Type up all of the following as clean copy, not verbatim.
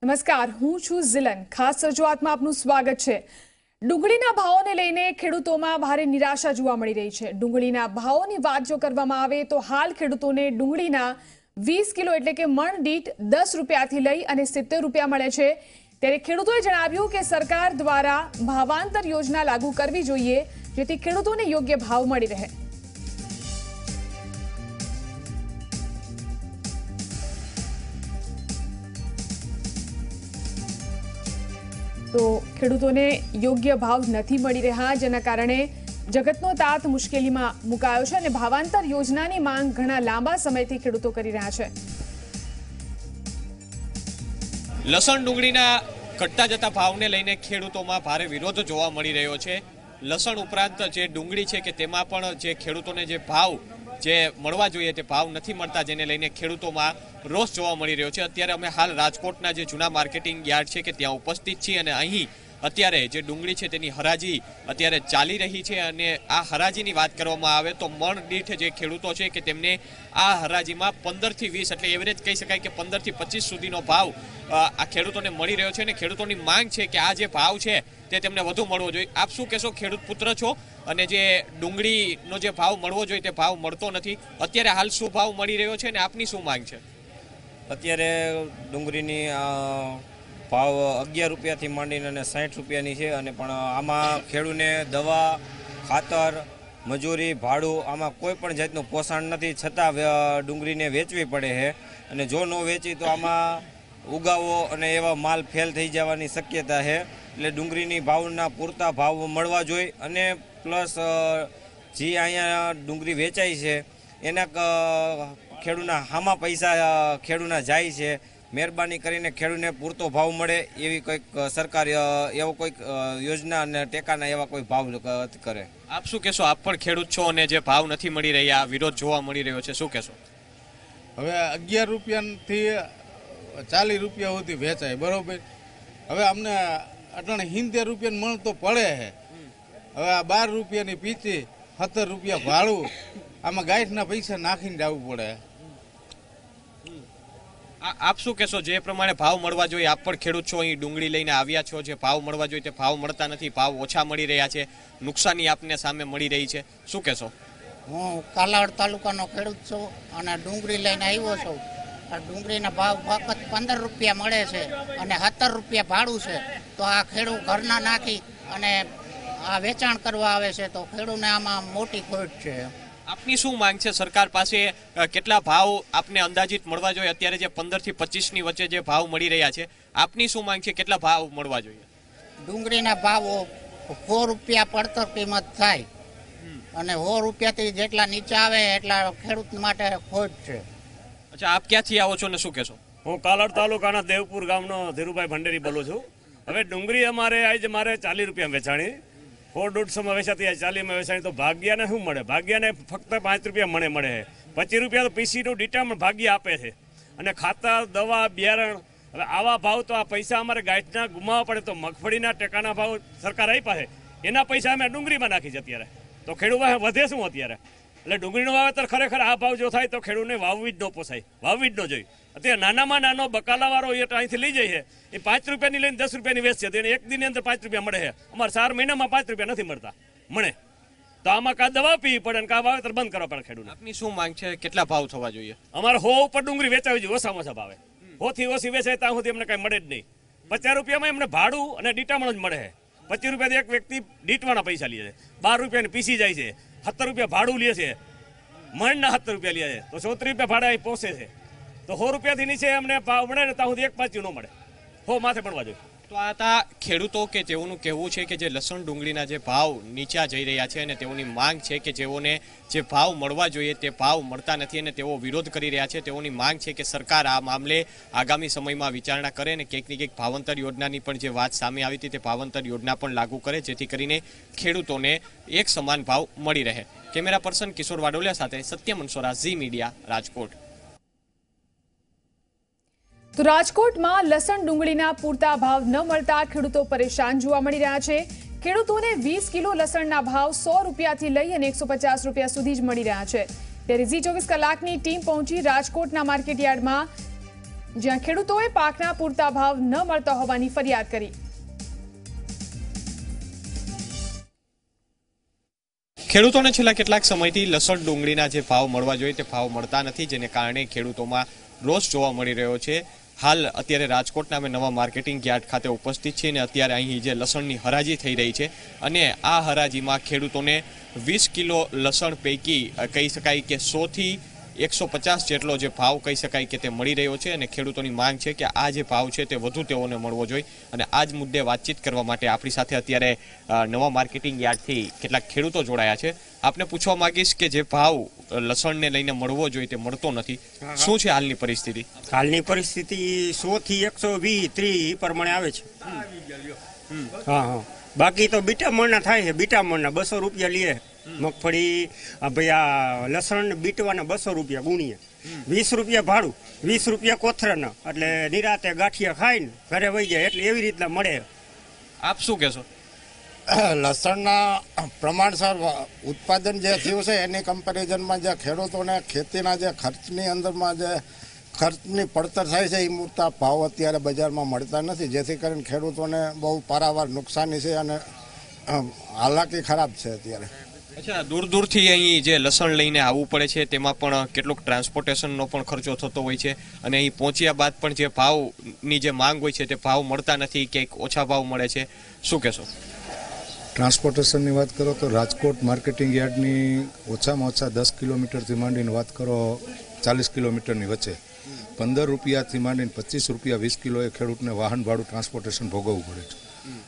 નમસ્કાર, હું છું ઝિલન. ખાસ રજૂઆતમાં આપનું સ્વાગત છે. ડુંગળીના ભાવોને લઈને ખેડૂતોમાં ભારે નિરાશા જોવા મળી રહી છે. ડુંગળીના ભાવોની વાત જો કરવામાં આવે તો હાલ ખેડૂતોને ડુંગળીના 20 કિલો એટલે કે મણ દીઠ 10 રૂપિયાથી લઈ અને 70 રૂપિયા મળે છે. ત્યારે ખેડૂતોએ જણાવ્યું કે સરકાર દ્વારા ભાવાંતર યોજના લાગુ કરવી જોઈએ, જેથી ખેડૂતોને યોગ્ય ભાવ મળી રહે. તો ખેડૂતોને યોગ્ય ભાવ નથી મળી રહ્યા, જેના કારણે જગતનો તાત મુશ્કેલીમાં મુકાયો છે અને ભાવાંતર યોજનાની માંગ ઘણા લાંબા સમયથી ખેડૂતો કરી રહ્યા છે. લસણ ડુંગળીના ઘટતા જતા ભાવને લઈને ખેડૂતોમાં ભારે વિરોધ જોવા મળી રહ્યો છે. લસણ ઉપરાંત જે ડુંગળી છે કે તેમાં પણ જે ખેડૂતોને જે ભાવ જે મળવા જોઈએ તે ભાવ નથી મળતા, જેને લઈને ખેડૂતોમાં રોષ જોવા મળી રહ્યો છે. અત્યારે અમે હાલ રાજકોટના જે જૂના માર્કેટિંગ યાર્ડ છે કે ત્યાં ઉપસ્થિત છીએ અને અહીં અત્યારે જે ડુંગળી છે તેની હરાજી અત્યારે ચાલી રહી છે અને આ હરાજીની વાત કરવામાં આવે તો મણ દીઠ જે ખેડૂતો છે કે તેમને આ હરાજીમાં 15 થી 20 એટલે એવરેજ કહી શકાય કે 15 થી 25 સુધીનો ભાવ આ ખેડૂતોને મળી રહ્યો છે અને ખેડૂતોની માંગ છે કે આ જે ભાવ છે તે તેમને વધુ મળવો જોઈએ. આપ શું કહેશો? ખેડૂત પુત્ર છો અને જે ડુંગળીનો જે ભાવ મળવો જોઈએ તે ભાવ મળતો નથી. અત્યારે હાલ શું ભાવ મળી રહ્યો છે અને આપની શું માંગ છે? અત્યારે ડુંગળીની ભાવ 11 રૂપિયાથી માંડીને અને 60 રૂપિયાની છે અને પણ આમાં ખેડૂતને દવા, ખાતર, મજૂરી, ભાડું આમાં કોઈ પણ જાતનું પોષણ નથી, છતાં ડુંગળીને વેચવી પડે છે અને જો ન વેચી તો આમાં ઉગાવો અને એવા માલ ફેલ થઈ જવાની શક્યતા છે. એટલે ડુંગળીની ભાવના પૂરતા ભાવ મળવા જોઈએ અને પ્લસ જે અહીંયા ડુંગળી વેચાય છે એના ખેડૂતના હામાં પૈસા ખેડૂતના જાય છે. મહેરબાની કરીને ખેડૂતને પૂરતો ભાવ મળે એવી કોઈક સરકાર એવો કોઈક યોજના અને ટેકાના એવા કોઈ ભાવ કરે. આપ શું કહેશો? આપ પણ ખેડૂત છો અને જે ભાવ નથી મળી રહ્યા, વિરોધ જોવા મળી રહ્યો છે, શું કહેશો? હવે 11 રૂપિયાથી 40 રૂપિયા સુધી વેચાય, બરોબર. હવે અમને અટાણે 70 રૂપિયા મણ તો પડે છે. હવે આ 12 રૂપિયાની પીચી, 17 રૂપિયા ભાડું, આમાં ગાંઠના પૈસા નાખીને જવું પડે. આપ શું કહેશો? જે પ્રમાણે ભાવ મળવા જોઈએ, આપ પણ ખેડૂત છો, અહીં ડુંગળી લઈને આવ્યા છો, જે ભાવ મળવા જોઈએ તે ભાવ મળતા નથી, ભાવ ઓછા મળી રહ્યા છે, નુકસાની આપને સામે મળી રહી છે, શું કહેશો? હું કાલાવડ તાલુકાનો ખેડૂત છું અને ડુંગળી લઈને આવ્યો છું. આ ડુંગળીના ભાવ ફક્ત 15 રૂપિયા મળે છે અને 17 રૂપિયા ભાડું છે. તો આ ખેડૂત ઘરના નાખી અને આ વેચાણ કરવા આવે છે તો ખેડૂતને આમાં મોટી ખોટ છે. આપની શું માંગ છે સરકાર પાસે? કેટલા ભાવ આપને અંદાજિત મળવા જોઈએ? અત્યારે જે 15 થી 25 ની વચ્ચે જે ભાવ મળી રહ્યા છે, આપની શું માંગ છે? કેટલા ભાવ મળવા જોઈએ? ડુંગળીના ભાવો 100 રૂપિયા પડતર કિંમત થાય અને 100 રૂપિયાથી જેટલા નીચે આવે એટલા ખેડૂત માટે ખોટ છે. અચ્છા, આપ ક્યાંથી આવો છો ને શું કહેશો? હું કાલાવડ તાલુકાના દેવપુર ગામનો ધીરુભાઈ ભંડેરી બોલું છું. હવે ડુંગળી અમારે આજે મારે 40 રૂપિયા વેચાણી, 100-150 વેચાતી 40 વેચાણી, તો ભાગ્યાને શું મળે? ભાગ્યાને ફક્ત 5 રૂપિયા મળે છે. 25 રૂપિયા તો પીસીનું ડિટામણ ભાગ્ય આપે છે અને ખાતર, દવા, બિયારણ. હવે આવા ભાવ તો આ પૈસા અમારે ગાંઠના ગુમાવવા પડે. તો મગફળીના ટેકાના ભાવ સરકાર આપ્યા છે, એના પૈસા અમે ડુંગળીમાં નાખી છે અત્યારે. તો ખેડૂત વધે શું અત્યારે? એટલે ડુંગળીનું વાવેતર ખરેખર આ ભાવ જો થાય તો ખેડૂતને વાવવી જ ન પોસાય, વાવવી જ ન જોઈએ. અત્યારે નાનામાં નાનો બકાલાવાળો એ અહીંથી લઈ જાય છે, એ 5 રૂપિયાની લઈને 10 રૂપિયાની વેચશે, તો એને એક દિનની અંદર 5 રૂપિયા મળે છે. અમારે 4 મહિનામાં 5 રૂપિયા નથી મળતા મળે. તો આમાં કાં દવા પીવી પડે ને કાં વાવેતર બંધ કરવા પડે ખેડૂત. આપની શું માંગ છે? કેટલા ભાવ થવા જોઈએ? અમારે 100 ઉપર ડુંગળી વેચાવી જોઈએ, ઓછામાં ઓછા ભાવે. 100 થી ઓછી વેચાય ત્યાં સુધી અમને કાંઈ મળે જ નહીં. 50 રૂપિયામાં એમને ભાડું અને ડીટામણ જ મળે છે. 25 રૂપિયાથી એક વ્યક્તિ ડીટવાના પૈસા લે છે, 12 રૂપિયાની પીસી જાય છે, 17 રૂપિયા ભાડું લે છે, મણના 17 રૂપિયા લે છે, તો 34 રૂપિયા ભાડા એ પહોંચે છે. તો 100 રૂપિયાથી નીચે અમને ભાવ મળે ને ત્યાં સુધી એક પાછું ન મળે, 100 માથે પડવા જોઈએ. તો આ હતા ખેડૂતો કે જેઓનું કહેવું છે કે જે લસણ ડુંગળીના જે ભાવ નીચા જઈ રહ્યા છે અને તેઓની માંગ છે કે જેઓને જે ભાવ મળવા જોઈએ તે ભાવ મળતા નથી અને તેઓ વિરોધ કરી રહ્યા છે. તેઓની માંગ છે કે સરકાર આ મામલે આગામી સમયમાં વિચારણા કરે અને ક્યાંક ને ક્યાંક ભાવાંતર યોજનાની પણ જે વાત સામે આવી હતી તે ભાવાંતર યોજના પણ લાગુ કરે, જેથી કરીને ખેડૂતોને એક સમાન ભાવ મળી રહે. કેમેરા પર્સન કિશોર વાડોલિયા સાથે સત્યમ મનસોરા, ઝી મીડિયા, રાજકોટ. તો રાજકોટમાં લસણ ડુંગળીના પૂરતા ભાવ ન મળતા ખેડૂતો પરેશાન જોવા મળી રહ્યા છે. ખેડૂતોને 20 કિલો લસણના ભાવ 100 રૂપિયાથી લઈ અને 150 રૂપિયા સુધી જ મળી રહ્યા છે. ત્યારે ઝી 24 કલાકની ટીમ પહોંચી રાજકોટના માર્કેટ યાર્ડમાં જ્યાં ખેડૂતોએ પાકના પૂરતા ભાવ ન મળતા હોવાની ફરિયાદ કરી. ખેડૂતોને છેલ્લા કેટલાક સમયથી લસણ ડુંગળીના જે ભાવ મળવા જોઈએ તે ભાવ મળતા નથી, જેને કારણે ખેડૂતોમાં રોષ જોવા મળી રહ્યો છે. હાલ અત્યારે રાજકોટના અમે નવા માર્કેટિંગ યાર્ડ ખાતે ઉપસ્થિત છીએ અને અત્યારે અહીં જે લસણની હરાજી થઈ રહી છે અને આ હરાજીમાં ખેડૂતોને 20 કિલો લસણ પૈકી કહી શકાય કે 100 થી 150 જેટલો જે ભાવ કહી શકાય કે તે મળી રહ્યો છે અને ખેડૂતોની માંગ છે કે આ જે ભાવ છે તે વધુ તેઓને મળવો જોઈએ. અને આ જ મુદ્દે વાતચીત કરવા માટે આપણી સાથે અત્યારે નવા માર્કેટિંગ યાર્ડથી કેટલાક ખેડૂતો જોડાયા છે. આપને પૂછવા માંગીશ કે જે ભાવ લસણને લઈને મળવો જોઈએ તે મળતો નથી, શું છે હાલની પરિસ્થિતિ? હાલની પરિસ્થિતિ 100 થી 120, 30 પ્રમાણે આવે છે. હા, બાકી તો બીટામણના થાય છે. બીટામણના 200 રૂપિયા લે. મગફળી ભાઈ આ લસણ બીટવાના 200 રૂપિયા ગુણીએ, 20 રૂપિયા ભાડું, 20 રૂપિયા કોથરાના, એટલે નિરાતે ગાંઠિયા ખાઈને ઘરે વહી જાય, એટલે એવી રીતના મળે. આપ શું કહેશો? લસણના પ્રમાણસર ઉત્પાદન જે થયું છે એની કમ્પેરિઝનમાં જે ખેડૂતોને ખેતીના જે ખર્ચની અંદરમાં જે ખર્ચની પડતર થાય છે એ મૂળતા ભાવ અત્યારે બજારમાં મળતા નથી, જેથી કરીને ખેડૂતોને બહુ પારાવાર નુકસાની છે અને હાલાકી ખરાબ છે અત્યારે. અચ્છા, દૂર દૂરથી અહીં જે લસણ લઈને આવવું પડે છે તેમાં પણ કેટલોક ટ્રાન્સપોર્ટેશનનો પણ ખર્ચો થતો હોય છે અને અહીં પહોંચ્યા બાદ પણ જે ભાવની જે માંગ હોય છે તે ભાવ મળતા નથી, ક્યાંક ઓછા ભાવ મળે છે, શું કહેશો? ટ્રાન્સપોર્ટેશનની વાત કરો તો રાજકોટ માર્કેટિંગ યાર્ડની ઓછામાં ઓછા 10 કિલોમીટરથી માંડીને વાત કરો 40 કિલોમીટરની વચ્ચે 15 રૂપિયાથી માંડીને 25 રૂપિયા 20 કિલો એ ખેડૂતને વાહન ભાડું ટ્રાન્સપોર્ટેશન ભોગવવું પડે છે.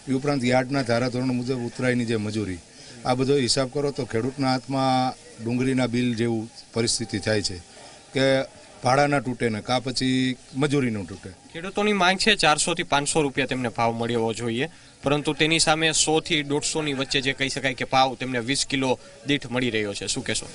એ ઉપરાંત યાર્ડના ધારાધોરણ મુજબ ઉતરાયની જે મજૂરી, આ બધો હિસાબ કરો તો ખેડૂતના હાથમાં ડુંગળીના બિલ જેવું પરિસ્થિતિ થાય છે કે ભાડાના તૂટે ને કા પછી મજૂરીનું તૂટે. ખેડૂતોની માંગ છે 400 થી 500 રૂપિયા તેમને ભાવ મળવો જોઈએ, પરંતુ તેની સામે 100 થી 150 ની વચ્ચે જે કહી શકાય કે ભાવ તેમને 20 કિલો દીઠ મળી રહ્યો છે, શું કહેશો?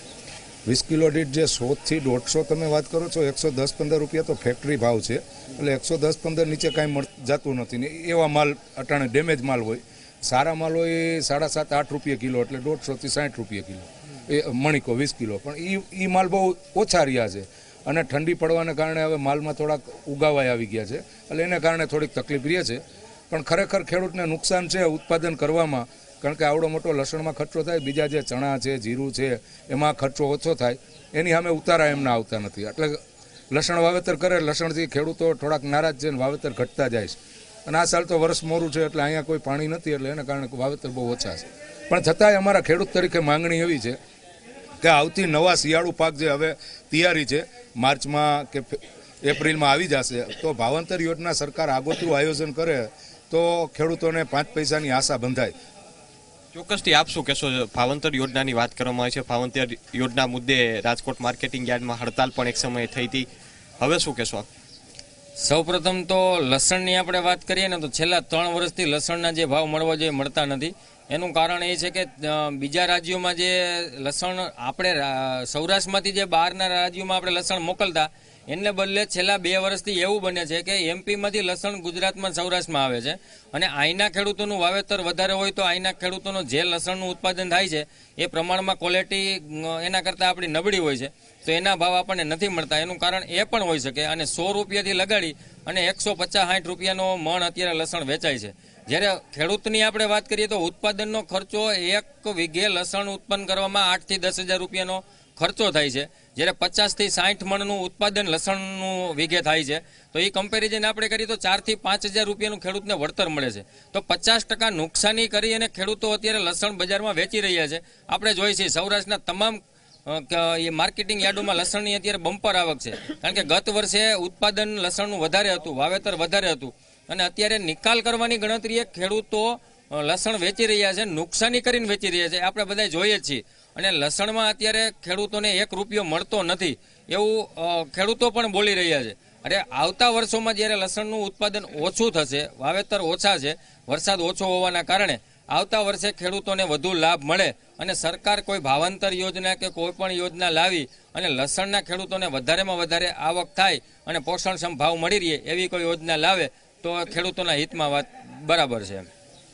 20 કિલો દીઠ જે 100 થી 150 તમે વાત કરો છો, 110-15 રૂપિયા તો ફેક્ટરી ભાવ છે, એટલે 110-15 નીચે કાંઈ જતું નથી ને એવા માલ અટાણે ડેમેજ માલ હોય. સારા માલ હોય 7.5-8 રૂપિયા કિલો, એટલે 150 થી 60 રૂપિયા કિલો એ મણિકો 20 કિલો, પણ એ માલ બહુ ઓછા રહ્યા છે અને ઠંડી પડવાને કારણે હવે માલમાં થોડાક ઉગાવાય આવી ગયા છે, એટલે એને કારણે થોડીક તકલીફ રહે છે. પણ ખરેખર ખેડૂતને નુકસાન છે ઉત્પાદન કરવામાં, કારણ કે આવડો મોટો લસણમાં ખર્ચો થાય, બીજા જે ચણા છે, જીરું છે એમાં ખર્ચો ઓછો થાય, એની સામે ઉતારા એમના આવતા નથી. એટલે લસણ વાવેતર કરે, લસણથી ખેડૂતો થોડાક નારાજ છે અને વાવેતર ઘટતા જાય છે. અને આ સાલ તો વર્ષ મોરું છે એટલે અહીંયા કોઈ પાણી નથી, એટલે એના કારણે વાવેતર બહુ ઓછા છે. પણ છતાંય અમારા ખેડૂત તરીકે માંગણી એવી છે કે આવતી નવા શિયાળુ પાક જે હવે તૈયારી છે, માર્ચમાં કે એપ્રિલમાં આવી જશે, તો ભાવાંતર યોજના સરકાર આગોતરું આયોજન કરે તો ખેડૂતોને 5 પૈસાની આશા બંધાય. ચોક્કસથી આપ શું કહેશો? ભાવાંતર યોજનાની વાત કરવામાં આવે છે, ભાવાંતર યોજના મુદ્દે રાજકોટ માર્કેટિંગ યાર્ડમાં હડતાલ પણ એક સમયે થઈ હતી, હવે શું કહેશો આપ? સૌપ્રથમ તો લસણની આપણે વાત કરીએ ને તો છેલ્લા 3 વર્ષથી લસણના જે ભાવ મળવા જોઈએ મળતા નથી. એનું કારણ એ છે કે બીજા રાજ્યોમાં જે લસણ આપણે સૌરાષ્ટ્રમાંથી જે બહારના રાજ્યોમાં આપણે લસણ મોકલતા, એને બદલે છેલ્લા 2 વર્ષથી એવું બને છે કે એમપીમાંથી લસણ ગુજરાતમાં સૌરાષ્ટ્રમાં આવે છે અને અહીંના ખેડૂતોનું વાવેતર વધારે હોય તો અહીંના ખેડૂતોનું જે લસણનું ઉત્પાદન થાય છે એ પ્રમાણમાં ક્વોલિટી એના કરતાં આપણી નબળી હોય છે, તો એના ભાવ આપણને નથી મળતા. એનું કારણ એ પણ હોઈ શકે. અને 100 રૂપિયાથી લગાડી અને 150-60 રૂપિયાનો મણ અત્યારે લસણ વેચાય છે. જ્યારે ખેડૂતની આપણે વાત કરીએ તો ઉત્પાદનનો ખર્ચો 1 વીઘે લસણ ઉત્પન્ન કરવામાં 8 થી 10 હજાર રૂપિયાનો ખર્ચો થાય છે, જ્યારે 50 થી 60 મણનું ઉત્પાદન લસણનું વીઘે થાય છે. તો એ કમ્પેરિઝન આપણે કરીએ તો 4 થી 5 હજાર રૂપિયાનું ખેડૂતને વળતર મળે છે. તો 50% નુકસાની કરી અને ખેડૂતો અત્યારે લસણ બજારમાં વેચી રહ્યા છે. આપણે જોઈએ છીએ સૌરાષ્ટ્રના તમામ એ માર્કેટિંગ યાર્ડોમાં લસણની અત્યારે બમ્પર આવક છે, કારણ કે ગત વર્ષે ઉત્પાદન લસણનું વધારે હતું, વાવેતર વધારે હતું અને અત્યારે નિકાલ કરવાની ગણતરીએ ખેડૂતો લસણ વેચી રહ્યા છે, નુકસાની કરીને વેચી રહ્યા છે, આપણે બધા જોઈએ જ છીએ. અને લસણમાં અત્યારે ખેડૂતોને 1 રૂપિયો મળતો નથી એવું ખેડૂતો પણ બોલી રહ્યા છે. અરે આવતા વર્ષોમાં જ્યારે લસણનું ઉત્પાદન ઓછું થશે, વાવેતર ઓછા છે, વરસાદ ઓછો હોવાના કારણે આવતા વર્ષે ખેડૂતોને વધુ લાભ મળે અને સરકાર કોઈ ભાવાંતર યોજના કે કોઈ પણ યોજના લાવી અને લસણના ખેડૂતોને વધારેમાં વધારે આવક થાય અને પોષણક્ષમ ભાવ મળી રહે એવી કોઈ યોજના લાવે તો ખેડૂતોના હિતમાં વાત બરાબર છે.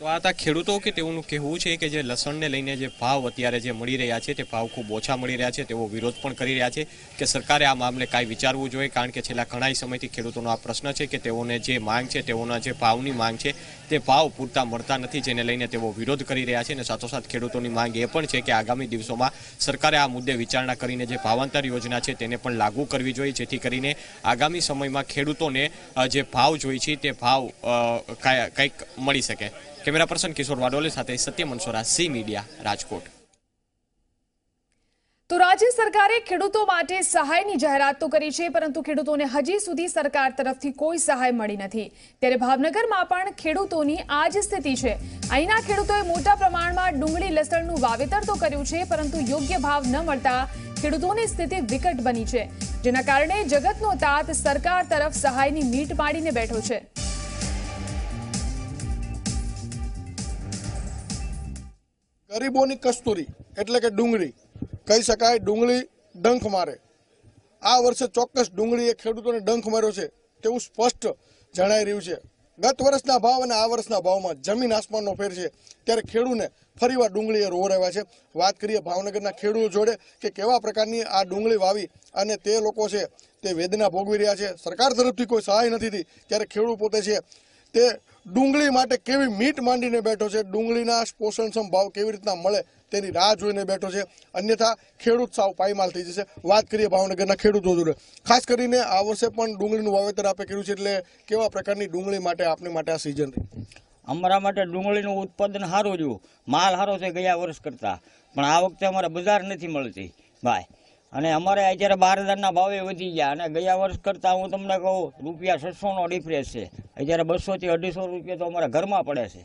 તો આ હતા ખેડૂતો કે તેઓનું કહેવું છે કે જે લસણને લઈને જે ભાવ અત્યારે જે મળી રહ્યા છે તે ભાવ ખૂબ ઓછા મળી રહ્યા છે. તેઓ વિરોધ પણ કરી રહ્યા છે કે સરકારે આ મામલે કાંઈ વિચારવું જોઈએ, કારણ કે છેલ્લા ઘણા સમયથી ખેડૂતોનો આ પ્રશ્ન છે કે તેઓને જે માંગ છે, તેઓના જે ભાવની માંગ છે તે ભાવ પૂરતા મળતા નથી, જેને લઈને તેઓ વિરોધ કરી રહ્યા છે. અને સાથોસાથ ખેડૂતોની માંગ એ પણ છે કે આગામી દિવસોમાં સરકારે આ મુદ્દે વિચારણા કરીને જે ભાવાંતર યોજના છે તેને પણ લાગુ કરવી જોઈએ, જેથી કરીને આગામી સમયમાં ખેડૂતોને જે ભાવ જોઈએ છે તે ભાવ કંઈક મળી શકે. કેમેરા પર્સન કિશોર વાડોલે સાથે સત્ય મનસોરા, સી મીડિયા, રાજકોટ. તો રાજ્ય સરકારે ખેડૂતો માટે સહાયની જાહેરાત તો કરી છે, પરંતુ ખેડૂતોને હજી સુધી સરકાર તરફથી કોઈ સહાય મળી નથી. ત્યારે ભાવનગરમાં પણ ખેડૂતોની આ જ સ્થિતિ છે. અહીંના ખેડૂતોએ મોટા પ્રમાણમાં ડુંગળી લસણનું વાવેતર તો કર્યું છે, પરંતુ યોગ્ય ભાવ ન મળતા ખેડૂતોની સ્થિતિ વિકટ બની છે, જેના કારણે જગતનો તાત સરકાર તરફ સહાયની મીટ પાડીને બેઠો છે. ગરીબોની કસ્તુરી એટલે કે ડુંગળી કહી શકાય. ડુંગળી ડંખ મારે. આ વર્ષે ચોક્કસ ડુંગળીએ ખેડૂતોને ડંખ માર્યો છે તેવું સ્પષ્ટ જણાઈ રહ્યું છે. ગત વર્ષના ભાવ અને આ વર્ષના ભાવમાં જમીન આસમાનનો ફેર છે. ત્યારે ખેડૂતને ફરીવાર ડુંગળીએ રોવરાવ્યા છે. વાત કરીએ ભાવનગરના ખેડૂતો જોડે કે કેવા પ્રકારની આ ડુંગળી વાવી અને તે લોકો છે તે વેદના ભોગવી રહ્યા છે. સરકાર તરફથી કોઈ સહાય નથી થઈ, ત્યારે ખેડૂત પોતે છે તે ડુંગળી માટે કેવી મીટ માંડીને બેઠો છે. ડુંગળીના પોષણક્ષમ ભાવ કેવી રીતના મળે તેની રાહ જોઈને બેઠો છે. અન્યથા ખેડૂત સાવ પાયમાલ થઈ જશે. વાત કરીએ ભાવનગરના ખેડૂતો જોડે. ખાસ કરીને આ વર્ષે પણ ડુંગળીનું વાવેતર આપે કર્યું છે, એટલે કેવા પ્રકારની ડુંગળી માટે આપની માટે આ સિઝન રહી? અમારા માટે ડુંગળીનું ઉત્પાદન સારું રહ્યું, માલ સારો છે ગયા વર્ષ કરતાં, પણ આ વખતે અમારે બજાર નથી મળતી ભાઈ. અને અમારે અત્યારે બારદાનના ભાવે વધી ગયા, અને ગયા વર્ષ કરતાં હું તમને કહું ₹600નો ડિફરન્સ છે. અત્યારે 200 થી 250 રૂપિયા તો અમારા ઘરમાં પડે છે.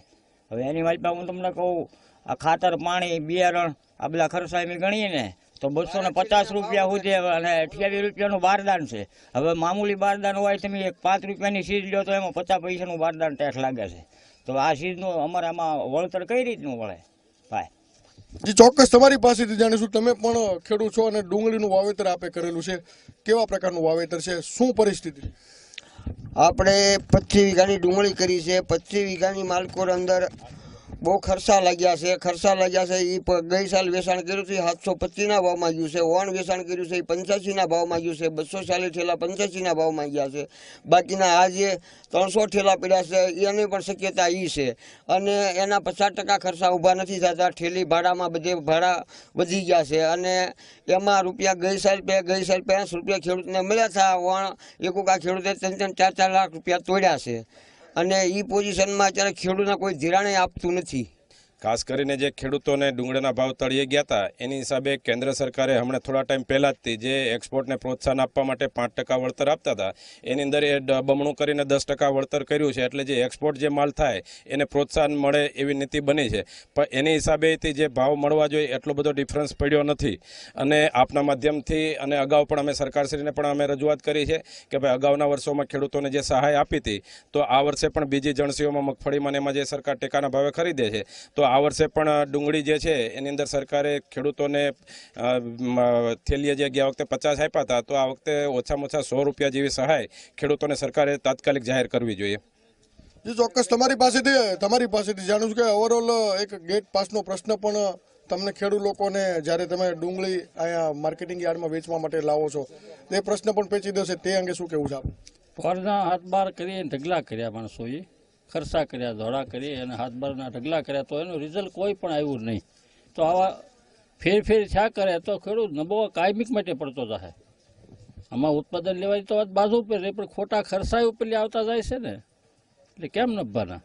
હવે એની માલમાં હું તમને કહું, આ ખાતર, પાણી, બિયારણ, આ બધા ખર્ચા એમ ગણીએ ને તો 250 રૂપિયા સુધી અને 28 રૂપિયાનું બારદાન છે. હવે મામૂલી બારદાન હોય તમે 5 રૂપિયાની સીઝ લો તો એમાં 50 પૈસાનું બારદાન ટેક્સ લાગે છે. તો આ સીઝનું અમારે આમાં વળતર કઈ રીતનું વળે ભાઈ? જી ચોક્કસ તમારી પાસેથી જાણીશું. તમે પણ ખેડૂત છો અને ડુંગળીનું વાવેતર આપે કરેલું છે. કેવા પ્રકારનું વાવેતર છે, શું પરિસ્થિતિ? આપણે 25 વીઘાની ડુંગળી કરી છે. 25 વીઘાની માલકોર અંદર બહુ ખર્ચા લાગ્યા છે. એ ગઈ સાલ વેચાણ કર્યું છે 725ના ભાવમાં ગયું છે. ઓણ વેચાણ કર્યું છે એ 85ના ભાવમાં ગયું છે. 240 ઠેલા 85ના ભાવમાં ગયા છે. બાકીના આ જે 300 ઠેલા પડ્યા છે એની પણ શક્યતા એ છે. અને એના 50% ખર્ચા ઊભા નથી થતા. ઠેલી ભાડામાં બધે ભાડા વધી ગયા છે. અને એમાં રૂપિયા ગઈ સાલ 50 રૂપિયા ખેડૂતને મળ્યા હતા. ઓણ એકોકા ખેડૂતે 3-4 લાખ રૂપિયા તોડ્યા છે. અને એ પોઝિશનમાં અત્યારે ખેડૂતને કોઈ ધિરાણે આપતું નથી. ખાસ કરીને જે ખેડૂતોને ડુંગળીના ભાવ તળિયે ગયા હતા એની હિસાબે કેન્દ્ર સરકારે હમણાં થોડા ટાઈમ પહેલાં જ જે એક્સપોર્ટને પ્રોત્સાહન આપવા માટે 5% વળતર આપતા હતા એની અંદર એ બમણું કરીને 10% વળતર કર્યું છે. એટલે જે એક્સપોર્ટ જે માલ થાય એને પ્રોત્સાહન મળે એવી નીતિ બની છે. પણ એની હિસાબેથી જે ભાવ મળવા જોઈએ એટલો બધો ડિફરન્સ પડ્યો નથી. અને આપના માધ્યમથી અને અગાઉ પણ અમે સરકારશ્રીને પણ અમે રજૂઆત કરી છે કે ભાઈ અગાઉના વર્ષોમાં ખેડૂતોને જે સહાય આપી હતી તો આ વર્ષે પણ બીજી જણસીઓમાં મગફળીમાં એમાં જે સરકાર ટેકાના ભાવે ખરીદે છે તો આ વર્ષે પણ ડુંગળી જે છે એની અંદર સરકારે ખેડૂતોને થેલીએ જે ગયા વખતે 50 આપ્યા હતા તો આ વખતે ઓછામાં ઓછા 100 રૂપિયા જેવી સહાય ખેડૂતોને સરકારે તાત્કાલિક જાહેર કરવી જોઈએ. જી ચોક્કસ તમારી પાસેથી જાણું છું કે ઓવરઓલ એક ગેટ પાસનો પ્રશ્ન પણ તમને ખેડૂત લોકોને જ્યારે તમે ડુંગળી અહીંયા માર્કેટિંગ યાર્ડમાં વેચવા માટે લાવો છો તે પ્રશ્ન પણ પેચીદો છે, તે અંગે શું કહેવું છે આપ? ફળના હાથ બાર કરી ઢગલા કર્યા માણસોએ, ખર્ચા કર્યા, ધોળા કરી અને હાથ બારના ઢગલા કર્યા તો એનું રિઝલ્ટ કોઈ પણ આવ્યું નહીં. તો આવા ફેર થયા કરે તો ખેડૂત નબળો કાયમિક માટે પડતો જાય. આમાં ઉત્પાદન લેવાની તો વાત બાજુ ઉપર રહે, પણ ખોટા ખર્ચા ઉપર આવતા જાય છે ને, એટલે કેમ નભવાના?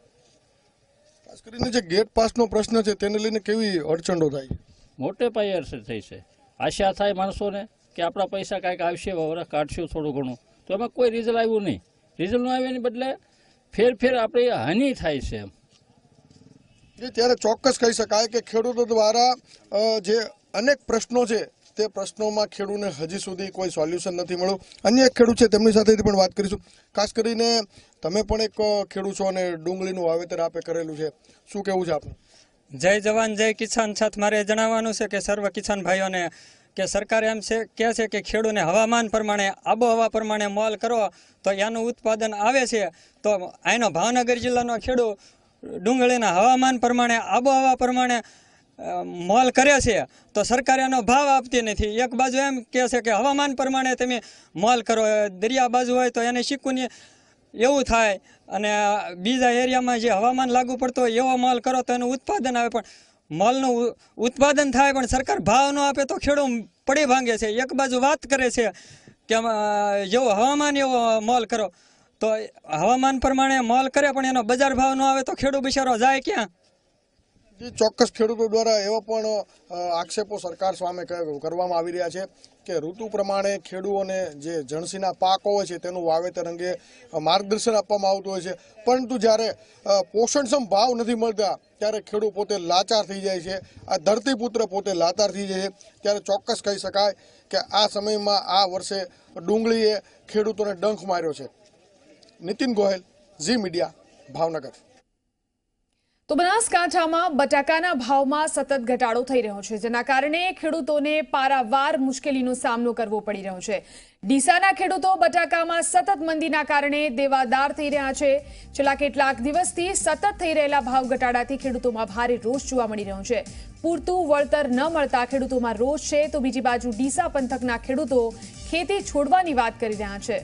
ખાસ કરીને જે ગેટ પાસનો પ્રશ્ન છે તેને લઈને કેવી અડચણો થાય? મોટે પાયે અસર થઈ છે. આશા થાય માણસોને કે આપણા પૈસા કાંઈક આવશે, વરસ કાઢશું થોડું ઘણું, તો એમાં કોઈ રિઝલ્ટ આવ્યું નહીં. રિઝલ્ટ ન આવ્યાની બદલે ફેર આપણે હાનિ થાય છે. ત્યારે ચોક્કસ કહી શકાય કે ખેડૂતો દ્વારા જે અનેક પ્રશ્નો છે તે પ્રશ્નોમાં ખેડૂતને હજી સુધી કોઈ સોલ્યુશન નથી મળ્યું. અન્ય એક ખેડૂત છે તેમની સાથેથી પણ વાત કરીશું. ખાસ કરીને તમે પણ એક ખેડૂત છો અને ડુંગળીનું વાવેતર આપે કરેલું છે, શું કહેવું છે આપનું? જય જવાન જય કિસાન સાથ મારે જણાવવાનું છે કે સર્વ કિસાન ભાઈઓને કે સરકાર એમ છે કહે છે કે ખેડૂતને હવામાન પ્રમાણે, આબોહવા પ્રમાણે મોલ કરો તો એનું ઉત્પાદન આવે છે. તો અહીંનો ભાવનગર જિલ્લાનો ખેડૂત ડુંગળીના હવામાન પ્રમાણે આબોહવા પ્રમાણે મોલ કરે છે તો સરકાર એનો ભાવ આપતી નથી. એક બાજુ એમ કહે છે કે હવામાન પ્રમાણે તમે મોલ કરો, દરિયા બાજુ હોય તો એને શીખવું એવું થાય, અને બીજા એરિયામાં જે હવામાન લાગુ પડતો હોય એવો મોલ કરો તો એનું ઉત્પાદન આવે. પણ મોલનું ઉત્પાદન થાય પણ સરકાર ભાવ ન આપે તો ખેડૂત પડી ભાંગે છે. એક બાજુ વાત કરે છે કે જેવો હવામાન એવો મોલ કરો, તો હવામાન પ્રમાણે મોલ કરે પણ એનો બજાર ભાવ ન આવે તો ખેડૂત બિચારો જાય ક્યાં? ચોક્કસ ખેડૂતો દ્વારા એવા પણ આક્ષેપો સરકાર સામે કરવામાં આવી રહ્યા છે કે ઋતુ પ્રમાણે ખેડૂતોને જે જણસીના પાકો હોય છે તેનું વાવેતર અંગે માર્ગદર્શન આપવામાં આવતું હોય છે, પરંતુ જ્યારે પોષણક્ષમ ભાવ નથી મળતા ત્યારે ખેડૂત પોતે લાચાર થઈ જાય છે. આ ધરતીપુત્ર પોતે લાચાર થઈ જાય છે. ત્યારે ચોક્કસ કહી શકાય કે આ સમયમાં આ વર્ષે ડુંગળીએ ખેડૂતોને ડંખ માર્યો છે. નીતિન ગોહેલ, ઝી મીડિયા, ભાવનગર. તો બનાસકાંઠામાં બટાકાના ભાવમાં સતત ઘટાડો થઈ રહ્યો છે, જેના કારણે ખેડૂતોને પારાવાર મુશ્કેલીનો સામનો કરવો પડી રહ્યો છે. ડીસાના ખેડૂતો બટાકામાં સતત મંદીના કારણે દેવાદાર થઈ રહ્યા છે. છેલ્લા કેટલાક દિવસથી સતત થઈ રહેલા ભાવ ઘટાડાથી ખેડૂતોમાં ભારે રોષ જોવા મળી રહ્યો છે. પૂરતું વળતર ન મળતા ખેડૂતોમાં રોષ છે, તો બીજી બાજુ ડીસા પંથકના ખેડૂતો ખેતી છોડવાની વાત કરી રહ્યા છે.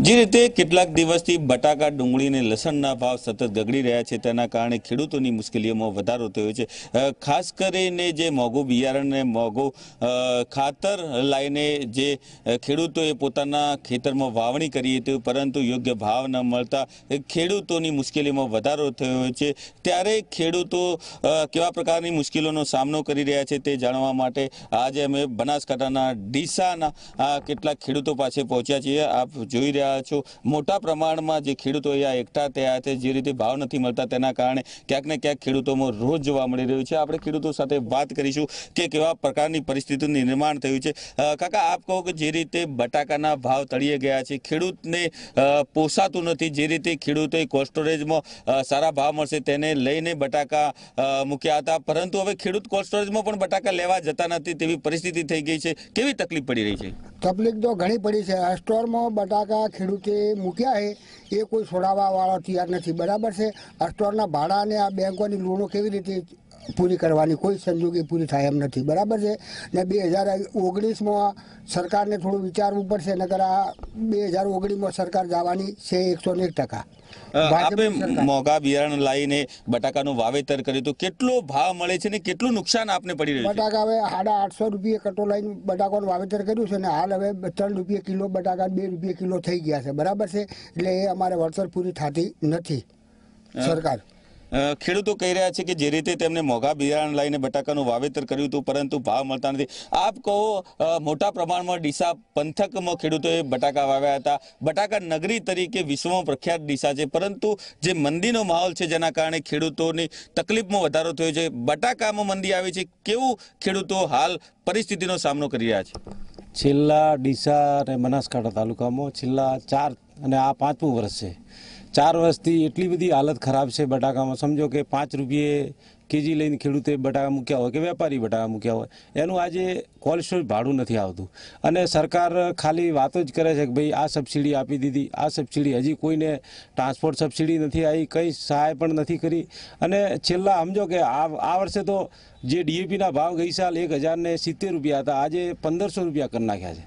જે રીતે કેટલાક દિવસથી બટાકા, ડુંગળી અને લસણના ભાવ સતત ગગડી રહ્યા છે, તેના કારણે ખેડૂતોની મુશ્કેલીઓમાં વધારો થયો છે. ખાસ કરીને જે મોંઘું બિયારણ અને મોંઘું ખાતર લઈને જે ખેડૂતોએ પોતાના ખેતરમાં વાવણી કરી હતી, પરંતુ યોગ્ય ભાવ ન મળતા ખેડૂતોની મુશ્કેલીમાં વધારો થયો છે. ત્યારે ખેડૂતો કેવા પ્રકારની મુશ્કેલીઓનો સામનો કરી રહ્યા છે તે જાણવા માટે આજે અમે બનાસકાંઠાના ડીસાના કેટલાક ખેડૂતો પાસે પહોંચ્યા છીએ. આપ જોઈ રહ્યા છો, મોટા પ્રમાણમાં જે ખેડૂતો અહીંયા એકઠા થયા છે. જે રીતે ભાવ નથી મળતા તેના કારણે ક્યાંક ને ક્યાંક ખેડૂતોમાં રોજ જોવા મળી રહ્યું છે. આપણે ખેડૂતો સાથે વાત કરીશું કે કેવા પ્રકારની પરિસ્થિતિનું નિર્માણ થયું છે. કાકા, આપ કહો કે જે રીતે બટાકાના ભાવ તળિયે ગયા છે, ખેડૂતને પોસાતું નથી. જે રીતે ખેડૂતોએ કોલ્ડ સ્ટોરેજમાં સારા ભાવ મળશે તેને લઈને બટાકા મૂક્યા હતા, પરંતુ હવે ખેડૂત કોલ્ડ સ્ટોરેજમાં પણ બટાકા લેવા જતા નથી તેવી પરિસ્થિતિ થઈ ગઈ છે. કેવી તકલીફ પડી રહી છે? તકલીફ તો ઘણી પડી છે. આ સ્ટોરમાં બટાકા ખેડૂતે મૂક્યા છે એ કોઈ છોડાવવા વાળો તૈયાર નથી. બરાબર છે. આ સ્ટોરના ભાડા અને આ બેંકોની લોનો કેવી રીતે પૂરી કરવાની? કોઈ સંજોગે પૂરી થાય એમ નથી. બરાબર છે. ને 2019માં સરકારને થોડું વિચારવું પડશે, નકર આ 2019માં સરકાર જવાની છે 101%. આપણે મોંઘા બિયારણ લાવીને બટાકાનું વાવેતર કર્યું તો કેટલો ભાવ મળે છે ને કેટલું નુકસાન આપને પડી રહ્યું છે? બટાકા હવે 850 રૂપિયા કટો લઈને બટાકાનું વાવેતર કર્યું છે ને હાલ હવે 3 રૂપિયા કિલો બટાકા 2 રૂપિયા કિલો થઈ ગયા છે. બરાબર છે. એટલે એ અમારે વળતર પૂરી થતી નથી. સરકાર ખેડૂતો કહી રહ્યા છે કે જે રીતે તેમને મોંઘા બિયારણ લઈને બટાકાનું વાવેતર કર્યું હતું, પરંતુ ભાવ મળતા નથી. આપ કહો, મોટા પ્રમાણમાં ડીસા પંથકમાં ખેડૂતોએ બટાકા વાવ્યા હતા. બટાકા નગરી તરીકે વિશ્વમાં પ્રખ્યાત ડીસા છે, પરંતુ જે મંદીનો માહોલ છે જેના કારણે ખેડૂતોની તકલીફમાં વધારો થયો છે. બટાકામાં મંદી આવી છે. કેવું ખેડૂતો હાલ પરિસ્થિતિનો સામનો કરી રહ્યા છે? છેલ્લા ડીસા અને બનાસકાંઠા તાલુકામાં છેલ્લા 4 અને આ 5મું વર્ષ છે. 4 વર્ષથી એટલી બધી હાલત ખરાબ છે બટાકામાં. સમજો કે 5 રૂપિયે કેજી લઈને ખેડૂતે બટાકા મૂક્યા હોય કે વેપારી બટાકા મૂક્યા હોય, એનું આજે કોલ્ડ સ્ટોરેજ ભાડું નથી આવતું. અને સરકાર ખાલી વાતો જ કરે છે કે ભાઈ આ સબસિડી આપી દીધી, આ સબસિડી. હજી કોઈને ટ્રાન્સપોર્ટ સબસિડી નથી આવી, કંઈ સહાય પણ નથી કરી. અને છેલ્લા સમજો કે આ વર્ષે તો જે ડીએપીના ભાવ ગઈ સાલ 1070 રૂપિયા હતા, આજે 1500 રૂપિયા કરી નાખ્યા છે.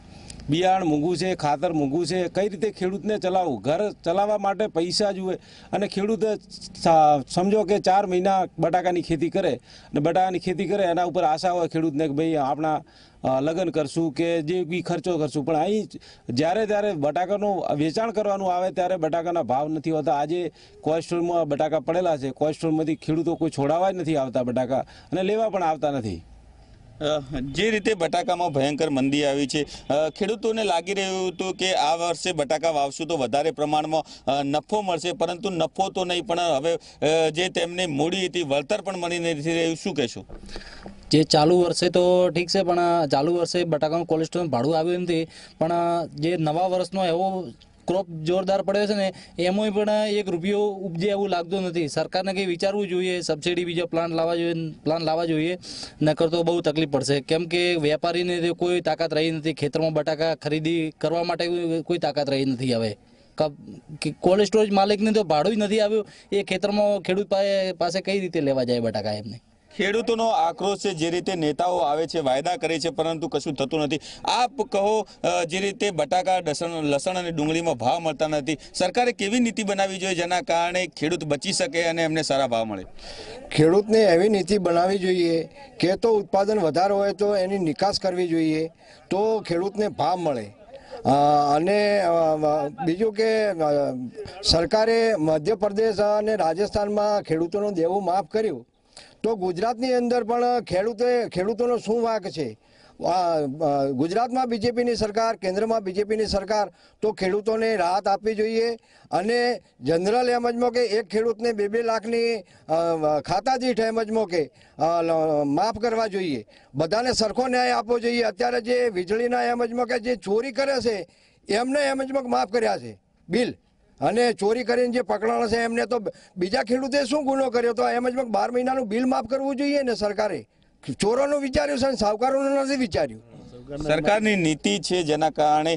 બિયારણ મોંઘું છે, ખાતર મોંઘું છે. કઈ રીતે ખેડૂતને ચલાવવું? ઘર ચલાવવા માટે પૈસા જુએ. અને ખેડૂત સમજો કે 4 મહિના બટાકાની ખેતી કરે, અને બટાકાની ખેતી કરે એના ઉપર આશા હોય ખેડૂતને કે ભાઈ આપણા લગ્ન કરશું કે જે બી ખર્ચો કરશું. પણ અહીં જ્યારે ત્યારે બટાકાનું વેચાણ કરવાનું આવે ત્યારે બટાકાના ભાવ નથી હોતા. આજે કોલ્ડ સ્ટોરમાં બટાકા પડેલા છે, કોલ્ડ સ્ટોરમાંથી ખેડૂતો કોઈ છોડાવવા જ નથી આવતા બટાકા, અને લેવા પણ આવતા નથી. જે રીતે બટાકામાં ભયંકર મંદી આવી છે, ખેડૂતોને લાગી રહ્યું હતું કે આ વર્ષે બટાકા વાવશું તો વધારે પ્રમાણમાં નફો મળશે, પરંતુ નફો તો નહીં, પણ હવે જે તેમને મૂડી હતી વળતર પણ મળી નથી રહ્યું. શું કહેશો? જે ચાલુ વર્ષે તો ઠીક છે, પણ ચાલુ વર્ષે બટાકાનું કોલ્ડ સ્ટોરેજ ભાડું આવ્યું નથી, પણ જે નવા વર્ષનો એવો ક્રોપ જોરદાર પડ્યો છે ને એમાંય પણ 1 રૂપિયો ઉપજે એવું લાગતું નથી. સરકારને કંઈ વિચારવું જોઈએ, સબસિડી બીજો પ્લાન લાવવા જોઈએ, નકર તો બહુ તકલીફ પડશે. કેમ કે વેપારીને કોઈ તાકાત રહી નથી, ખેતરમાં બટાકા ખરીદી કરવા માટે કોઈ તાકાત રહી નથી. હવે કોલ્ડ સ્ટોરેજ માલિકને તો ભાડું જ નથી આવ્યું, એ ખેતરમાં ખેડૂત પાસે કઈ રીતે લેવા જાય બટાકા એમને? ખેડૂતોનો આક્રોશ છે, જે રીતે નેતાઓ આવે છે, વાયદા કરે છે, પરંતુ કશું થતું નથી. આપ કહો, જે રીતે બટાકા, લસણ અને ડુંગળીમાં ભાવ મળતા નથી, સરકારે કેવી નીતિ બનાવવી જોઈએ જેના કારણે ખેડૂત બચી શકે અને એમને સારા ભાવ મળે? ખેડૂતને એવી નીતિ બનાવવી જોઈએ કે તો ઉત્પાદન વધારે હોય તો એની નિકાસ કરવી જોઈએ, તો ખેડૂતને ભાવ મળે. અને બીજું કે સરકારે મધ્યપ્રદેશ અને રાજસ્થાનમાં ખેડૂતોનું દેવું માફ કર્યું, તો ગુજરાતની અંદર પણ ખેડૂતોનો શું વાંક છે? ગુજરાતમાં બીજેપીની સરકાર, કેન્દ્રમાં બીજેપીની સરકાર, તો ખેડૂતોને રાહત આપવી જોઈએ. અને જનરલ એમજમાં કે એક ખેડૂતને 2-2 લાખની ખાતા દીઠ એમજમાં કે માફ કરવા જોઈએ. બધાને સરખો ન્યાય આપવો જોઈએ. અત્યારે જે વીજળીના એમજમાં કે જે ચોરી કરે છે એમને એમજમાં માફ કર્યા છે બિલ, અને ચોરી કરીને જે પકડાણા છે એમને તો બીજા ખેડૂતે શું ગુનો કર્યો? તો એમ જ 12 મહિનાનું બિલ માફ કરવું જોઈએ ને સરકારે. ચોરોનું વિચાર્યું છે, સાવકારોનું નથી વિચાર્યું. સરકારની નીતિ છે જેના કારણે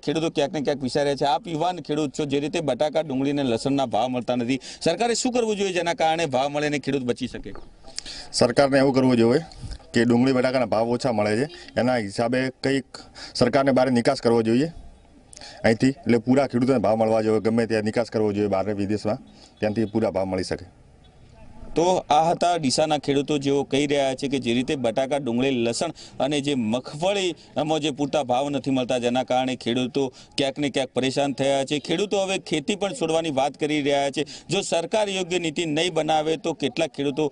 ખેડૂતો ક્યાંક ને ક્યાંક વિચારે છે. આપ યુવાન ખેડૂત છો, જે રીતે બટાકા, ડુંગળી અને લસણના ભાવ મળતા નથી, સરકારે શું કરવું જોઈએ જેના કારણે ભાવ મળે અને ખેડૂત બચી શકે? સરકારને એવું કરવું જોઈએ કે ડુંગળી બટાકાના ભાવ ઓછા મળે છે, એના હિસાબે કંઈક સરકારને બહાર નિકાસ કરવો જોઈએ અહીંથી, એટલે પૂરા ખેડૂતોને ભાવ મળવા જોઈએ. ગમે ત્યાં નિકાસ કરવો જોઈએ બહાર વિદેશમાં, ત્યાંથી પૂરા ભાવ મળી શકે. તો આ હતા ડીસાના ખેડૂતો, જેઓ કહી રહ્યા છે કે જે રીતે બટાકા, ડુંગળી, લસણ અને જે મગફળીમાં જે પૂરતા ભાવ નથી મળતા, જેના કારણે ખેડૂતો ક્યાંક ને ક્યાંક પરેશાન થયા છે. ખેડૂતો હવે ખેતી પણ છોડવાની વાત કરી રહ્યા છે. જો સરકાર યોગ્ય નીતિ નહીં બનાવે તો કેટલાક ખેડૂતો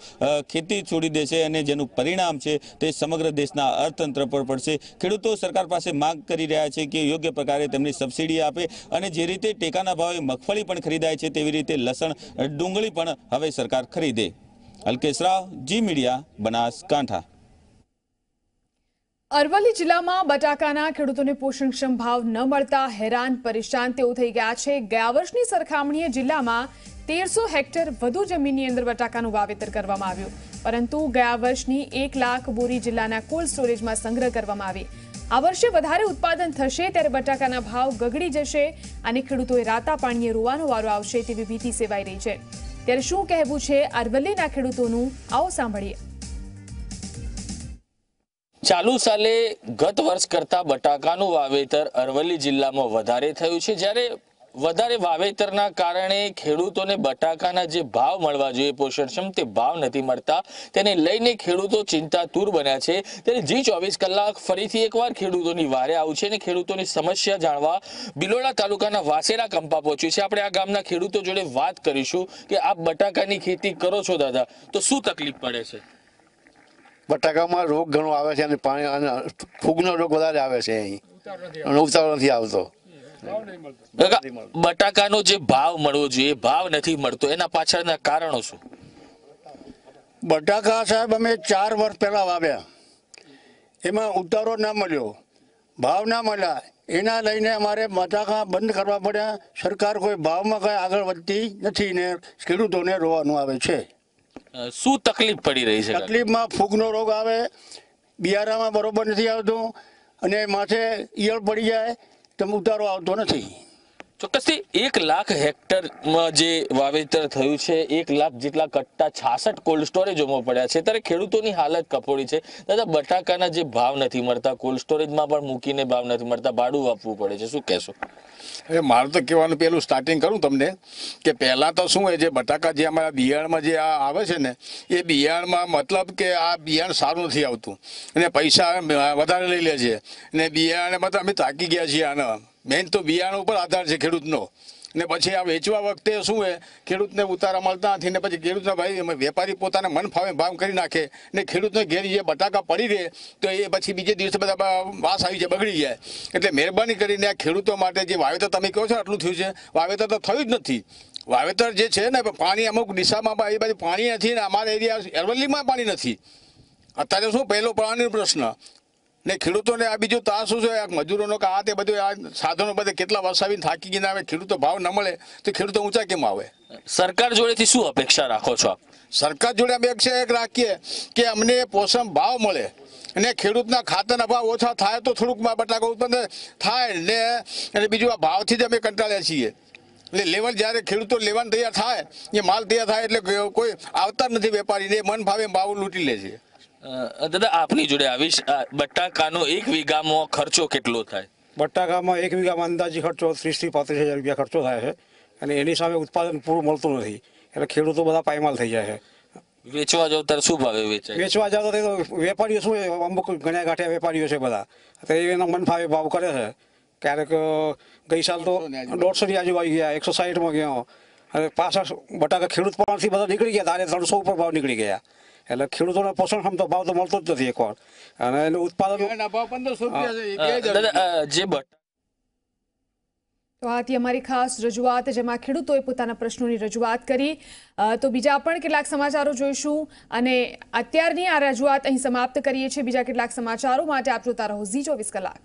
ખેતી છોડી દેશે અને જેનું પરિણામ છે તે સમગ્ર દેશના અર્થતંત્ર પર પડશે. ખેડૂતો સરકાર પાસે માંગ કરી રહ્યા છે કે યોગ્ય પ્રકારે તેમની સબસિડી આપે અને જે રીતે ટેકાના ભાવે મગફળી પણ ખરીદાય છે તેવી રીતે લસણ, ડુંગળી પણ હવે સરકાર ખરીદે. અલ્કેશ રાવ, જી મીડિયા, બનાસકાંઠા. અરવલ્લી જિલ્લામાં બટાકાના ખેડૂતોને પોષણક્ષમ ભાવ ન મળતા હેરાન પરેશાન તેઓ થઈ ગયા છે. ગયા વર્ષની સરખામણીએ જિલ્લામાં 1300 હેક્ટર વધુ જમીનની અંદર બટાકાનું વાવેતર કરવામાં આવ્યું, પરંતુ ગયા વર્ષની 1 લાખ બોરી જિલ્લાના કોલ્ડ સ્ટોરેજમાં સંગ્રહ કરવામાં આવી. આ વર્ષે વધારે ઉત્પાદન થશે ત્યારે બટાકાના ભાવ ગગડી જશે અને ખેડૂતોએ રાતા પાણીએ રોવાનો વારો આવશે તેવી ભીતિ સેવાઈ રહી છે. ત્યારે શું કહેવું છે અરવલ્લીના ખેડૂતોનું, આવો સાંભળીએ. ચાલુ સાલે ગત વર્ષ કરતા બટાકાનું વાવેતર અરવલ્લી જિલ્લામાં વધારે થયું છે, જ્યારે વધારે વાવેતરના કારણે ખેડૂતોને બટાકાના જે ભાવ મળવા જોઈએ પોષણક્ષમ તે ભાવ નથી મળતા. તેને લઈને ખેડૂતો ચિંતાતુર બન્યા છે. ત્યારે જી 24 કલાક ફરીથી એકવાર ખેડૂતોની વારે આવ્યું છે અને ખેડૂતોની સમસ્યા જાણવા બિલોડા તાલુકાના વાસેરા કંપા પહોંચ્યું છે. આપણે આ ગામના ખેડૂતો જોડે વાત કરીશું કે આપ બટાકાની ખેતી કરો છો દાદા, તો શું તકલીફ પડે છે? બટાકામાં રોગ ઘણો આવે છે અને પાણી અને ફૂગનો રોગ વધારે આવે છે, અહીં ઉતારો નથી આવતો. બટાકાનો જે ભાવ મળવો જોઈએ ભાવ નથી મળતો, એના પાછળના કારણો શું? બટાકા સાહેબ અમે 4 વર્ષ પહેલા વાવ્યા, એમાં ઉતારો ના મળ્યો, ભાવ ના મળ્યા, એના લઈને અમારે બટાકા બંધ કરવા પડ્યા. સરકાર કોઈ ભાવમાં કઈ આગળ વધતી નથી ને ખેડૂતોને રોવાનું આવે છે. શું તકલીફ પડી રહી છે? તકલીફમાં ફૂગનો રોગ આવે, બિયારામાં બરોબર નથી આવતું અને માથે ઈયળ પડી જાય તો ઉતારો આવતો નથી. ચોક્કસથી 1 લાખ હેક્ટરમાં જે વાવેતર થયું છે, 1 લાખ જેટલા કટ્ટા 66 કોલ્ડ સ્ટોરેજોમાં પડ્યા છે, ત્યારે ખેડૂતોની હાલત કફોડી છે. દાદા, બટાકાના જે ભાવ નથી મળતા, કોલ્ડ સ્ટોરેજમાં પણ મૂકીને ભાવ નથી મળતા, ભાડું આપવું પડે છે, શું કહેશો? હવે મારું તો કહેવાનું પેલું સ્ટાર્ટિંગ કરું તમને કે પહેલાં તો શું હોય, જે બટાકા જે અમારા બિયારણમાં જે આ આવે છે ને, એ બિયારણમાં મતલબ કે આ બિયારણ સારું નથી આવતું અને પૈસા વધારે લઈ લે છે અને બિયારણે મતલબ અમે થાકી ગયા છીએ. આના મેઇન તો બિયારણ ઉપર આધાર છે ખેડૂતનો. ને પછી આ વેચવા વખતે શું હોય, ખેડૂતને ઉતારા મળતા નથી ને પછી ખેડૂતના ભાઈ વેપારી પોતાના મન ફાવે ભાવ કરી નાખે ને ખેડૂતને ઘેર જે બટાકા પડી રહે તો એ પછી બીજે દિવસે બધા વાસ આવી જાય, બગડી જાય. એટલે મહેરબાની કરીને આ ખેડૂતો માટે જે વાવેતર તમે કહો છો આટલું થયું છે, વાવેતર તો થયું જ નથી. વાવેતર જે છે ને પાણી અમુક દિશામાં એ બાજુ પાણી નથી ને અમારા એરિયા અરવલ્લીમાં પાણી નથી. અત્યારે શું પહેલો પાણીનો પ્રશ્ન ને ખેડૂતોને આ બીજું ત્રાસ શું છે, આ મજૂરોનો કે આ તે બધું આ સાધનો બધે કેટલા વસાવીને થાકી ગઈને આવે, ખેડૂતો ભાવ ન મળે તો ખેડૂતો ઊંચા કેમ આવે? સરકાર જોડેથી શું અપેક્ષા રાખો છો આપ? સરકાર જોડે અપેક્ષા એક રાખીએ કે અમને પોષણ ભાવ મળે અને ખેડૂતના ખાતરના ભાવ ઓછા થાય તો થોડુંક બટાકા ઉત્પન્ન થાય ને, અને બીજું આ ભાવથી જ અમે કંટાળ્યા છીએ. એટલે લેવલ જ્યારે ખેડૂતો લેવાનું તૈયાર થાય, એ માલ તૈયાર થાય એટલે કોઈ આવતા નથી વેપારીને, મન ભાવે ભાવ લૂંટી લે છે. દાદા આપની જોડે આવીશ, બટાકાનો 1 વીઘામાં ખર્ચો કેટલો થાય? બટાકામાં 1 વીઘામાં અંદાજી ખર્ચો 30 થી 35 હજાર રૂપિયા ખર્ચો થાય છે અને એની સામે ઉત્પાદન પૂરું મળતું નથી, એટલે ખેડૂતો બધા પાયમાલ થઈ જાય છે. વેચવા જાવ ત્યારે શું ભાવે વેચાય? વેચવા જાવ તો વેપારીઓ શું અમુક ગણ્યા ગાંઠ્યા વેપારીઓ છે બધા, તો એનો મન ભાવે ભાવ કરે છે. ક્યારેક ગઈ સાલ તો 150 ની આજુબાજુ ગયા, 160માં ગયો, અને પાછા બટાકા ખેડૂત પાસેથી બધા નીકળી ગયા, તારે 300 ઉપર ભાવ નીકળી ગયા. એટલે ખેડૂતોને પોષણ ક્ષમતા ભાવ તો મળતો જ નથી એકવાર, અને એનું ઉત્પાદન ભાવ 1500 રૂપિયા છે. તો આથી અમારી ખાસ રજૂઆત, જેમાં ખેડૂતોએ પોતાના પ્રશ્નોની રજૂઆત કરી. તો બીજા પણ કેટલાક સમાચારો જોઈશું અને અત્યારની આ રજૂઆત અહીં સમાપ્ત કરીએ છીએ. બીજા કેટલાક સમાચારો માટે આપ જોતા રહો ઝી 24 કલાક.